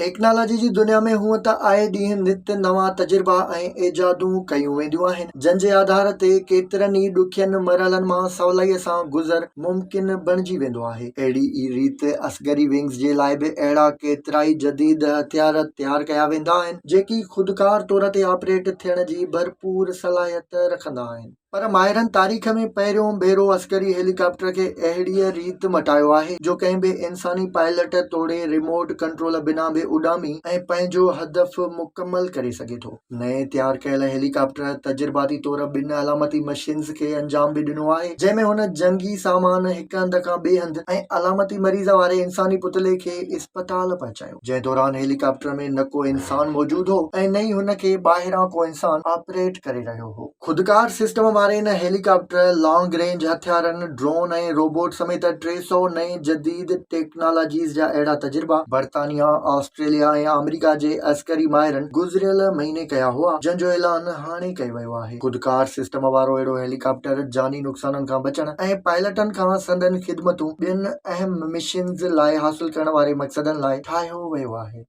Technology जी दुनिया में हूअं त आए ॾींहुं नित नवां तजुर्बा ऐं ईजादूं कयूं वेंदियूं आहिनि, जंहिंजे आधार ते केतिरनि ई ॾुखियनि मरहलनि मां सवलाईअ सां गुज़र मुमकिन बणिजी वेंदो आहे। अहिड़ी ई रीति अस्करी विंग्स जे लाइ बि अहिड़ा केतिराई जदीद हथियार तयारु कया वेंदा आहिनि जेकी खुदकार तौर ते ऑपरेट थियण जी भरपूर सलाहियत रखंदा आहिनि। पर माहिरनि तारीख़ में पहिरियों भेरो अस्करी हेलीकॉप्टर खे अहिड़ीअ रीति मटायो आहे जो कंहिं बि इंसानी पायलट तोड़े रिमोट कंट्रोल बिना बि उॾामी ऐं पंहिंजो हदफ़ मुकमल करे सघे थो। नए तयारु कयल हेलीकॉप्टर तजुर्बाती तौर 2 अलामती मशीन्स खे अंजाम बि ॾिनो आहे, जंहिंमें हुन जंगी सामान हिक हंध खां ॿिए हंधि ऐं अलामती मरीज़ वारे इंसानी पुतले खे इस्पताल पहुचायो, जंहिं दौरान हेलीकॉप्टर में न को इंसान मौजूदु हो ऐं न ई हुन खे ॿाहिरां को इंसान ऑपरेट करे रहियो हो। खुदकार सिस्टम वारे इन हेलीकॉप्टर लॉन्ग रेंज हथियारनि, ड्रोन ऐं रोबोट समेत 300 नए जदीद टेक्नोलॉजीज़ जा अहिड़ा तजुर्बा बर्तानिया, ऑस्ट्रेलिया ऐं अमेरिका जे अस्करी माहिरनि गुज़िरियल महीने कया हुआ, जंहिंजो ऐलान हाणे कयो वियो आहे। खुदकार सिस्टम वारो अहिड़ो हेलीकॉप्टर जानी नुक़साननि खां बचण ऐं पायलटनि खां संदनि ख़िदमतूं ॿियनि अहम मिशन्स लाइ हासिल करण वारे मक़सदनि लाइ ठाहियो वियो आहे।